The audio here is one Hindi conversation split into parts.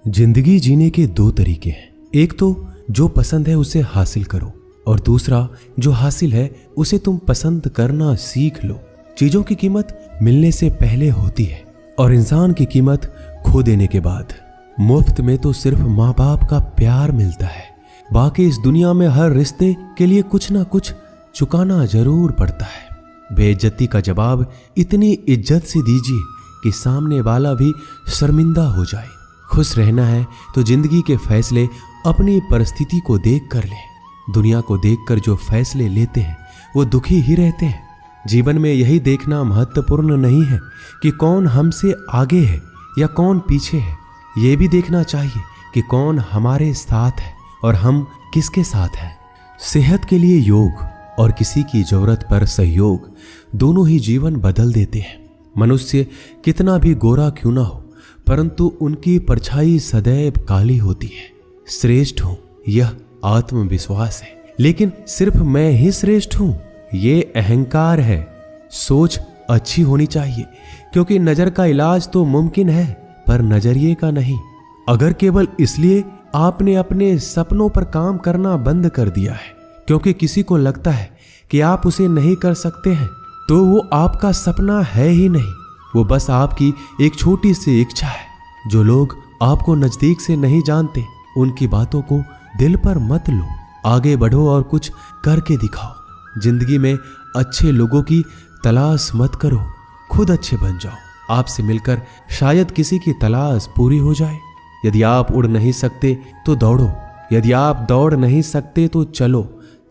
जिंदगी जीने के दो तरीके हैं। एक तो जो पसंद है उसे हासिल करो और दूसरा जो हासिल है उसे तुम पसंद करना सीख लो। चीजों की कीमत मिलने से पहले होती है और इंसान की कीमत खो देने के बाद। मुफ्त में तो सिर्फ माँ बाप का प्यार मिलता है, बाकी इस दुनिया में हर रिश्ते के लिए कुछ ना कुछ चुकाना जरूर पड़ता है। बेइज्जती का जवाब इतनी इज्जत से दीजिए कि सामने वाला भी शर्मिंदा हो जाए। खुश रहना है तो जिंदगी के फैसले अपनी परिस्थिति को देख कर लें। दुनिया को देखकर जो फैसले लेते हैं वो दुखी ही रहते हैं। जीवन में यही देखना महत्वपूर्ण नहीं है कि कौन हमसे आगे है या कौन पीछे है, ये भी देखना चाहिए कि कौन हमारे साथ है और हम किसके साथ हैं। सेहत के लिए योग और किसी की जरूरत पर सहयोग दोनों ही जीवन बदल देते हैं। मनुष्य कितना भी गोरा क्यों ना हो, परंतु उनकी परछाई सदैव काली होती है। श्रेष्ठ हूं यह आत्मविश्वास है, लेकिन सिर्फ मैं ही श्रेष्ठ हूं ये अहंकार है। सोच अच्छी होनी चाहिए क्योंकि नजर का इलाज तो मुमकिन है पर नजरिए का नहीं। अगर केवल इसलिए आपने अपने सपनों पर काम करना बंद कर दिया है क्योंकि किसी को लगता है कि आप उसे नहीं कर सकते हैं, तो वो आपका सपना है ही नहीं, वो बस आपकी एक छोटी सी इच्छा है। जो लोग आपको नजदीक से नहीं जानते उनकी बातों को दिल पर मत लो, आगे बढ़ो और कुछ करके दिखाओ। जिंदगी में अच्छे लोगों की तलाश मत करो, खुद अच्छे बन जाओ। आपसे मिलकर शायद किसी की तलाश पूरी हो जाए। यदि आप उड़ नहीं सकते तो दौड़ो, यदि आप दौड़ नहीं सकते तो चलो,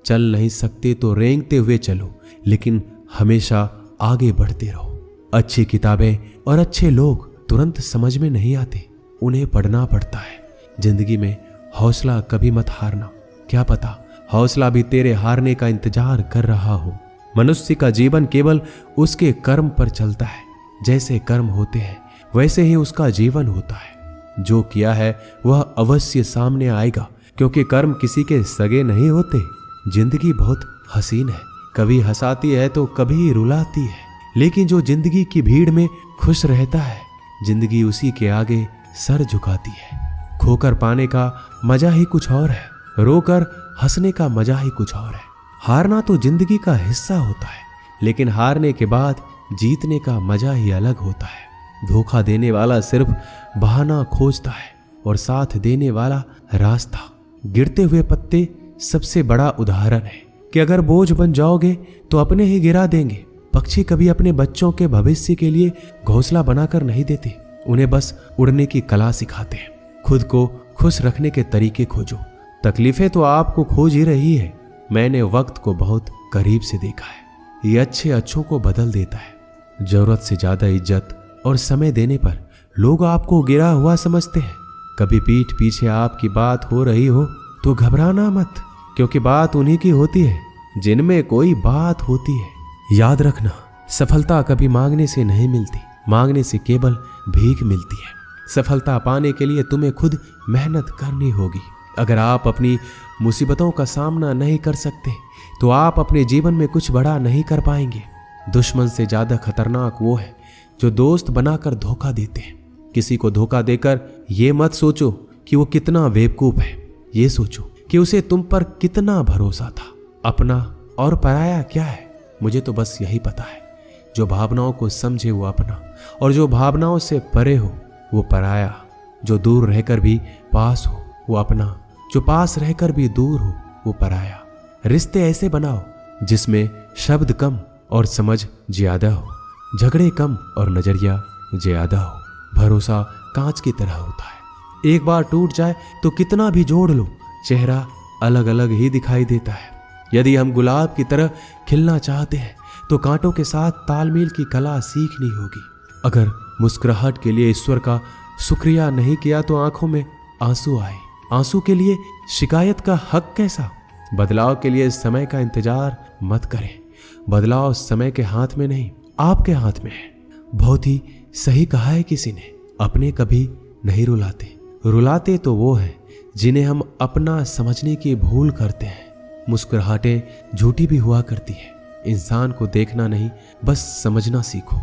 चल नहीं सकते तो रेंगते हुए चलो, लेकिन हमेशा आगे बढ़ते रहो। अच्छी किताबें और अच्छे लोग तुरंत समझ में नहीं आते, उन्हें पढ़ना पड़ता है। जिंदगी में हौसला कभी मत हारना, क्या पता हौसला भी तेरे हारने का इंतजार कर रहा हो। मनुष्य का जीवन केवल उसके कर्म पर चलता है। जैसे कर्म होते हैं वैसे ही उसका जीवन होता है। जो किया है वह अवश्य सामने आएगा, क्योंकि कर्म किसी के सगे नहीं होते। जिंदगी बहुत हसीन है, कभी हंसाती है तो कभी रुलाती है, लेकिन जो जिंदगी की भीड़ में खुश रहता है जिंदगी उसी के आगे सर झुकाती है। खोकर पाने का मजा ही कुछ और है, रोकर हंसने का मजा ही कुछ और है। हारना तो जिंदगी का हिस्सा होता है, लेकिन हारने के बाद जीतने का मजा ही अलग होता है। धोखा देने वाला सिर्फ बहाना खोजता है और साथ देने वाला रास्ता। गिरते हुए पत्ते सबसे बड़ा उदाहरण है कि अगर बोझ बन जाओगे तो अपने ही गिरा देंगे। पक्षी कभी अपने बच्चों के भविष्य के लिए घोंसला बनाकर नहीं देते, उन्हें बस उड़ने की कला सिखाते हैं। खुद को खुश रखने के तरीके खोजो, तकलीफें तो आपको खोज ही रही है। मैंने वक्त को बहुत करीब से देखा है, ये अच्छे अच्छों को बदल देता है। जरूरत से ज्यादा इज्जत और समय देने पर लोग आपको गिरा हुआ समझते हैं। कभी पीठ पीछे आपकी बात हो रही हो तो घबराना मत, क्योंकि बात उन्हीं की होती है जिनमें कोई बात होती है। याद रखना, सफलता कभी मांगने से नहीं मिलती, मांगने से केवल भीख मिलती है। सफलता पाने के लिए तुम्हें खुद मेहनत करनी होगी। अगर आप अपनी मुसीबतों का सामना नहीं कर सकते तो आप अपने जीवन में कुछ बड़ा नहीं कर पाएंगे। दुश्मन से ज्यादा खतरनाक वो है जो दोस्त बनाकर धोखा देते हैं। किसी को धोखा देकर ये मत सोचो कि वो कितना बेवकूफ है, ये सोचो कि उसे तुम पर कितना भरोसा था। अपना और पराया क्या है, मुझे तो बस यही पता है। जो भावनाओं को समझे वो अपना, और जो भावनाओं से परे हो वो पराया। जो दूर रहकर भी पास हो वो अपना, जो पास रहकर भी दूर हो वो पराया। रिश्ते ऐसे बनाओ जिसमें शब्द कम और समझ ज्यादा हो, झगड़े कम और नजरिया ज्यादा हो। भरोसा कांच की तरह होता है, एक बार टूट जाए तो कितना भी जोड़ लो चेहरा अलग अलग ही दिखाई देता है। यदि हम गुलाब की तरह खिलना चाहते हैं तो कांटों के साथ तालमेल की कला सीखनी होगी। अगर मुस्कुराहट के लिए ईश्वर का शुक्रिया नहीं किया तो आंखों में आंसू आए। आंसू के लिए शिकायत का हक कैसा। बदलाव के लिए समय का इंतजार मत करें, बदलाव समय के हाथ में नहीं आपके हाथ में है। बहुत ही सही कहा है किसी ने, अपने कभी नहीं रुलाते, रुलाते तो वो हैं जिन्हें हम अपना समझने की भूल करते हैं। मुस्कुराहटें झूठी भी हुआ करती है। इंसान को देखना नहीं बस समझना सीखो।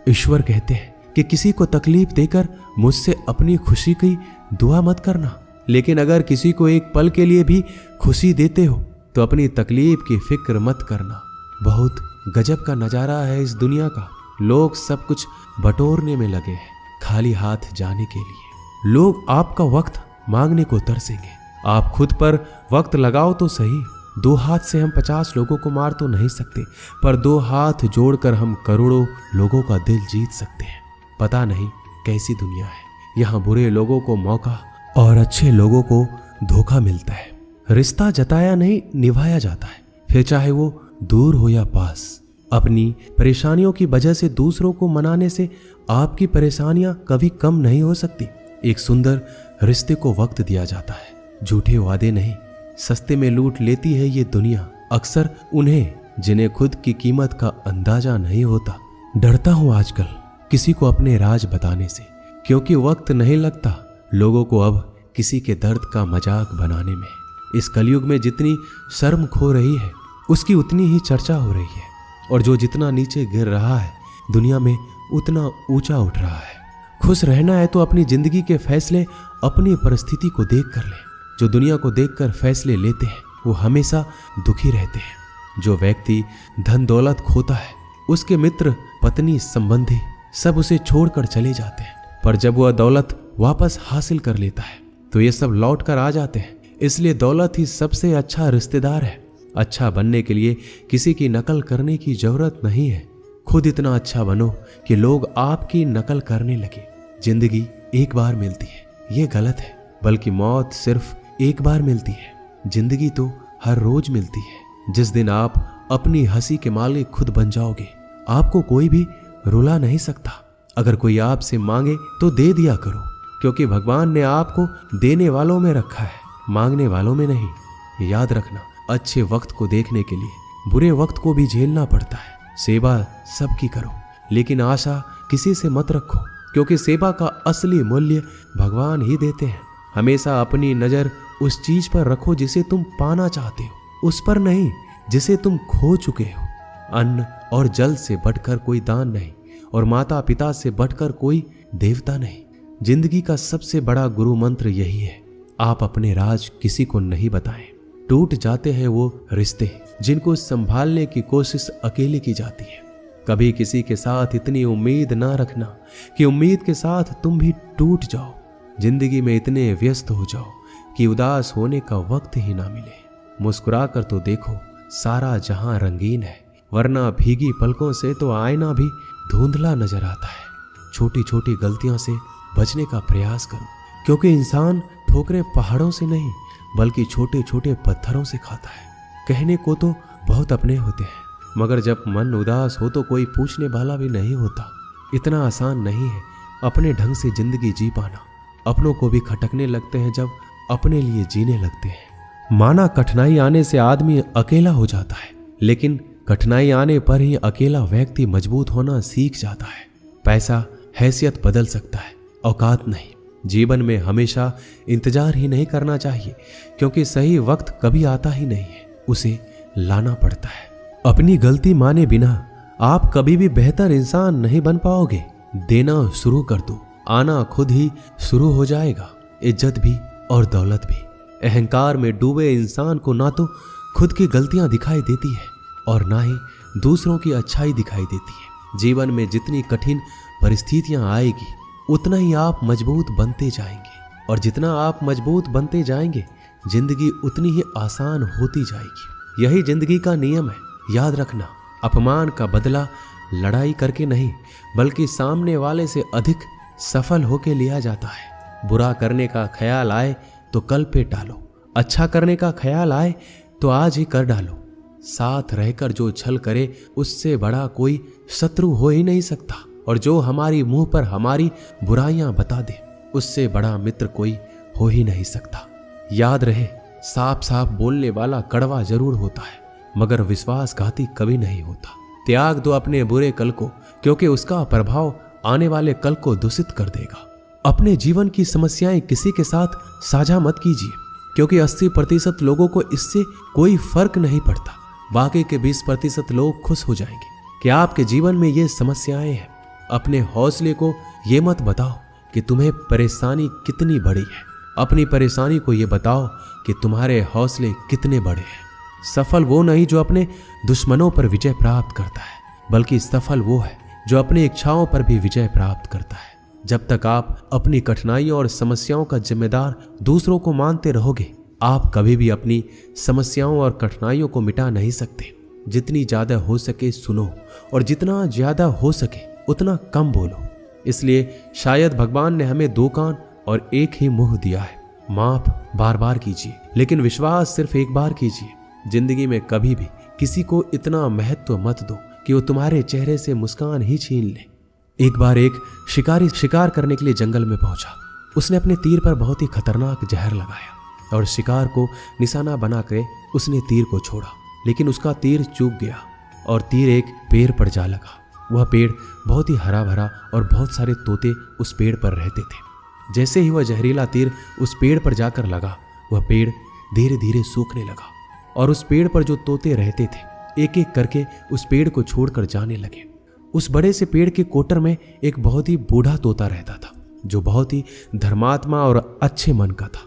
ईश्वर कहते हैं कि किसी को तकलीफ देकर मुझसे अपनी खुशी की दुआ मत करना, लेकिन अगर किसी को एक पल के लिए भी खुशी देते हो तो अपनी तकलीफ की फिक्र मत करना। बहुत गजब का नजारा है इस दुनिया का। लोग सब कुछ बटोरने में लगे हैं, खाली हाथ जाने के लिए। लोग आपका वक्त मांगने को तरसेंगे। आप खुद पर वक्त लगाओ तो सही। 2 हाथ से हम 50 लोगों को मार तो नहीं सकते, पर 2 हाथ जोड़कर हम करोड़ों लोगों का दिल जीत सकते हैं। पता नहीं कैसी दुनिया है, यहाँ बुरे लोगों को मौका और अच्छे लोगों को धोखा मिलता है। रिश्ता जताया नहीं निभाया जाता है, फिर चाहे वो दूर हो या पास। अपनी परेशानियों की वजह से दूसरों को मनाने से आपकी परेशानियां कभी कम नहीं हो सकती। एक सुंदर रिश्ते को वक्त दिया जाता है, झूठे वादे नहीं। सस्ते में लूट लेती है ये दुनिया अक्सर उन्हें जिन्हें खुद की कीमत का अंदाजा नहीं होता। डरता हूं आजकल किसी को अपने राज बताने से, क्योंकि वक्त नहीं लगता लोगों को अब किसी के दर्द का मजाक बनाने में। इस कलयुग में जितनी शर्म खो रही है उसकी उतनी ही चर्चा हो रही है, और जो जितना नीचे गिर रहा है दुनिया में उतना ऊंचा उठ रहा है। खुश रहना है तो अपनी जिंदगी के फैसले अपनी परिस्थिति को देख कर ले। जो दुनिया को देखकर फैसले लेते हैं वो हमेशा दुखी रहते हैं। जो व्यक्ति धन दौलत खोता है उसके मित्र पत्नी संबंधी सब उसे छोड़कर चले जाते हैं, पर जब वह दौलत वापस हासिल कर लेता है तो ये सब लौट कर आ जाते हैं। इसलिए दौलत ही सबसे अच्छा रिश्तेदार है। अच्छा बनने के लिए किसी की नकल करने की जरूरत नहीं है। खुद इतना अच्छा बनो कि लोग आपकी नकल करने लगे। जिंदगी एक बार मिलती है, ये गलत है, बल्कि मौत सिर्फ एक बार मिलती है। जिंदगी तो हर रोज मिलती है। जिस दिन आप अपनी हंसी के मालिक खुद बन जाओगे आपको कोई भी रुला नहीं सकता। अगर कोई आपसे मांगे तो दे दिया करो, क्योंकि भगवान ने आपको देने वालों में रखा है, मांगने वालों में नहीं। याद रखना, अच्छे वक्त को देखने के लिए बुरे वक्त को भी झेलना पड़ता है। सेवा सबकी करो, लेकिन आशा किसी से मत रखो, क्योंकि सेवा का असली मूल्य भगवान ही देते हैं। हमेशा अपनी नजर उस चीज पर रखो जिसे तुम पाना चाहते हो, उस पर नहीं जिसे तुम खो चुके हो। अन्न और जल से बढ़कर कोई दान नहीं, और माता पिता से बढ़कर कोई देवता नहीं। जिंदगी का सबसे बड़ा गुरु मंत्र यही है, आप अपने राज किसी को नहीं बताएं। टूट जाते हैं वो रिश्ते जिनको संभालने की कोशिश अकेले की जाती है। कभी किसी के साथ इतनी उम्मीद ना रखना कि उम्मीद के साथ तुम भी टूट जाओ। जिंदगी में इतने व्यस्त हो जाओ कि उदास होने का वक्त ही ना मिले। मुस्कुरा कर तो देखो, सारा जहां रंगीन है, वरना भीगी पलकों से तो आईना भी धुंधला नजर आता है। छोटी छोटी गलतियों से बचने का प्रयास करो, क्योंकि इंसान ठोकरें पहाड़ों से नहीं बल्कि छोटे छोटे पत्थरों से खाता है। कहने को तो बहुत अपने होते हैं, मगर जब मन उदास हो तो कोई पूछने वाला भी नहीं होता। इतना आसान नहीं है अपने ढंग से जिंदगी जी पाना। अपनों को भी खटकने लगते हैं जब अपने लिए जीने लगते हैं। माना कठिनाई आने से आदमी अकेला हो जाता है, लेकिन कठिनाई आने पर ही अकेला व्यक्ति मजबूत होना सीख जाता है। पैसा हैसियत बदल सकता है, औकात नहीं। जीवन में हमेशा इंतजार ही नहीं करना चाहिए, क्योंकि सही वक्त कभी आता ही नहीं है, उसे लाना पड़ता है। अपनी गलती माने बिना आप कभी भी बेहतर इंसान नहीं बन पाओगे। देना शुरू कर दो, आना खुद ही शुरू हो जाएगा। इज्जत भी और दौलत भी। अहंकार में डूबे इंसान को ना तो खुद की गलतियां दिखाई देती है और ना ही दूसरों की अच्छाई दिखाई देती है। जीवन में जितनी कठिन परिस्थितियां आएगी उतना ही आप मजबूत बनते जाएंगे, और जितना आप मजबूत बनते जाएंगे जिंदगी उतनी ही आसान होती जाएगी। यही जिंदगी का नियम है। याद रखना, अपमान का बदला लड़ाई करके नहीं बल्कि सामने वाले से अधिक सफल होके लिया जाता है। बुरा करने का ख्याल आए तो कल पे टालो, अच्छा करने का ख्याल आए तो आज ही कर डालो। साथ रहकर जो छल करे उससे बड़ा कोई शत्रु हो ही नहीं सकता, और जो हमारी मुंह पर हमारी बुराइयां बता दे उससे बड़ा मित्र कोई हो ही नहीं सकता। याद रहे, साफ साफ बोलने वाला कड़वा जरूर होता है, मगर विश्वासघाती कभी नहीं होता। त्याग दो अपने बुरे कल को, क्योंकि उसका प्रभाव आने वाले कल को दूषित कर देगा। अपने जीवन की समस्याएं किसी के साथ साझा मत कीजिए, क्योंकि 80% लोगों को इससे कोई फर्क नहीं पड़ता। बाकी के 20% लोग खुश हो जाएंगे कि आपके जीवन में ये समस्याएं हैं। अपने हौसले को ये मत बताओ कि तुम्हें परेशानी कितनी बड़ी है। अपनी परेशानी को ये बताओ कि तुम्हारे हौसले कितने बड़े हैं। सफल वो नहीं जो अपने दुश्मनों पर विजय प्राप्त करता है, बल्कि सफल वो है जो अपनी इच्छाओं पर भी विजय प्राप्त करता है। जब तक आप अपनी कठिनाइयों और समस्याओं का जिम्मेदार दूसरों को मानते रहोगे, आप कभी भी अपनी समस्याओं और कठिनाइयों को मिटा नहीं सकते। जितनी ज्यादा हो सके सुनो, और जितना ज्यादा हो सके उतना कम बोलो। इसलिए शायद भगवान ने हमें 2 कान और 1 ही मुंह दिया है। माफ बार बार कीजिए, लेकिन विश्वास सिर्फ एक बार कीजिए। जिंदगी में कभी भी किसी को इतना महत्व मत दो कि वो तुम्हारे चेहरे से मुस्कान ही छीन ले। एक बार एक शिकारी शिकार करने के लिए जंगल में पहुंचा। उसने अपने तीर पर बहुत ही खतरनाक जहर लगाया और शिकार को निशाना बना के उसने तीर को छोड़ा, लेकिन उसका तीर चूक गया और तीर एक पेड़ पर जा लगा। वह पेड़ बहुत ही हरा भरा और बहुत सारे तोते उस पेड़ पर रहते थे। जैसे ही वह जहरीला तीर उस पेड़ पर जाकर लगा, वह पेड़ धीरे धीरे सूखने लगा और उस पेड़ पर जो तोते रहते थे एक एक करके उस पेड़ को छोड़कर जाने लगे। उस बड़े से पेड़ के कोटर में एक बहुत ही बूढ़ा तोता रहता था, जो बहुत ही धर्मात्मा और अच्छे मन का था।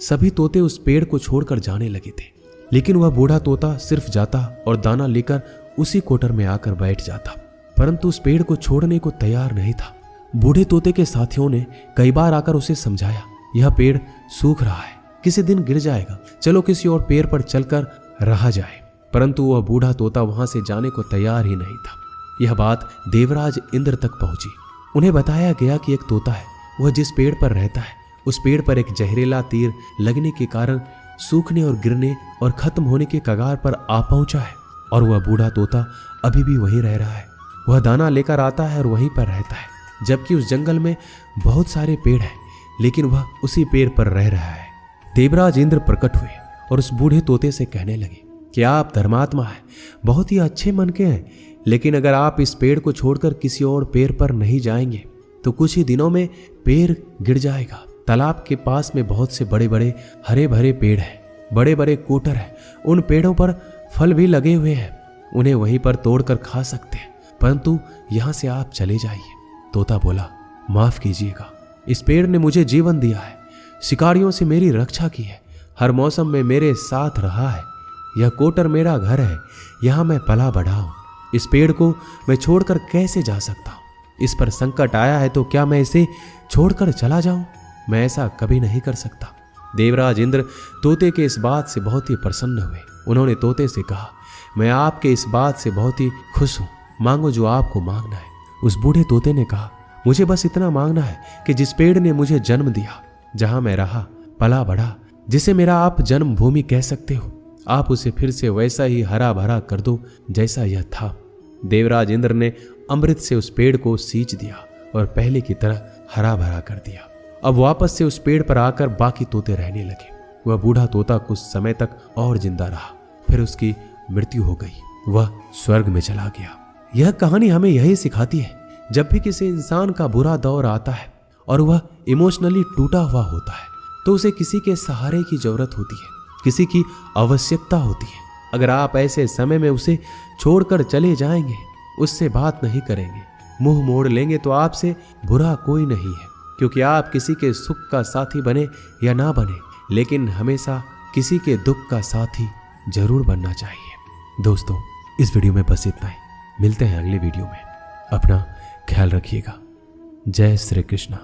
सभी तोते उस पेड़ को छोड़कर जाने लगे थे, लेकिन वह बूढ़ा तोता सिर्फ जाता और दाना लेकर उसी कोटर में आकर बैठ जाता, परंतु उस पेड़ को छोड़ने को तैयार नहीं था। बूढ़े तोते के साथियों ने कई बार आकर उसे समझाया, यह पेड़ सूख रहा है, किसी दिन गिर जाएगा, चलो किसी और पेड़ पर चलकर रहा जाए। परंतु वह बूढ़ा तोता वहां से जाने को तैयार ही नहीं था। यह बात देवराज इंद्र तक पहुंची। उन्हें बताया गया कि एक तोता है, वह जिस पेड़ पर रहता है उस पेड़ पर एक जहरीला तीर लगने के कारण सूखने और गिरने और खत्म होने के कगार पर आ पहुंचा है, और वह बूढ़ा तोता अभी भी वहीं रह रहा है। वह दाना लेकर आता है और वहीं पर रहता है, जबकि उस जंगल में बहुत सारे पेड़ हैं, लेकिन वह उसी पेड़ पर रह रहा है। देवराज इंद्र प्रकट हुए और उस बूढ़े तोते से कहने लगे कि आप धर्मात्मा हैं, बहुत ही अच्छे मन के हैं, लेकिन अगर आप इस पेड़ को छोड़कर किसी और पेड़ पर नहीं जाएंगे तो कुछ ही दिनों में पेड़ गिर जाएगा। तालाब के पास में बहुत से बड़े बड़े हरे भरे पेड़ हैं, बड़े बड़े कोटर हैं, उन पेड़ों पर फल भी लगे हुए हैं, उन्हें वहीं पर तोड़कर खा सकते हैं, परंतु यहां से आप चले जाइए। तोता बोला, माफ कीजिएगा, इस पेड़ ने मुझे जीवन दिया है, शिकारियों से मेरी रक्षा की है, हर मौसम में मेरे साथ रहा है, यह कोटर मेरा घर है, यहां मैं पला बढ़ा हूं। इस पेड़ को मैं छोड़कर कैसे जा सकता हूं? इस पर संकट आया है तो क्या मैं इसे छोड़कर चला जाऊं? मैं ऐसा कभी नहीं कर सकता। देवराज इंद्र तोते के इस बात से बहुत ही प्रसन्न हुए। उन्होंने तोते से कहा, मैं आपके इस बात से बहुत ही खुश हूं, मांगो जो आपको मांगना है। उस बूढ़े तोते ने कहा, मुझे बस इतना मांगना है कि जिस पेड़ ने मुझे जन्म दिया, जहां मैं रहा पला बढ़ा, जिसे मेरा आप जन्मभूमि कह सकते हो, आप उसे फिर से वैसा ही हरा भरा कर दो जैसा यह था। देवराज इंद्र ने अमृत से उस पेड़ को सींच दिया और पहले की तरह हरा भरा कर दिया। अब वापस से उस पेड़ पर आकर बाकी तोते रहने लगे। वह बूढ़ा तोता कुछ समय तक और जिंदा रहा, फिर उसकी मृत्यु हो गई, वह स्वर्ग में चला गया। यह कहानी हमें यही सिखाती है, जब भी किसी इंसान का बुरा दौर आता है और वह इमोशनली टूटा हुआ होता है तो उसे किसी के सहारे की जरूरत होती है, किसी की आवश्यकता होती है। अगर आप ऐसे समय में उसे छोड़कर चले जाएंगे, उससे बात नहीं करेंगे, मुंह मोड़ लेंगे, तो आपसे बुरा कोई नहीं है, क्योंकि आप किसी के सुख का साथी बने या ना बने, लेकिन हमेशा किसी के दुख का साथी जरूर बनना चाहिए। दोस्तों, इस वीडियो में बस इतना ही। मिलते हैं अगले वीडियो में। अपना ख्याल रखिएगा। जय श्री कृष्ण।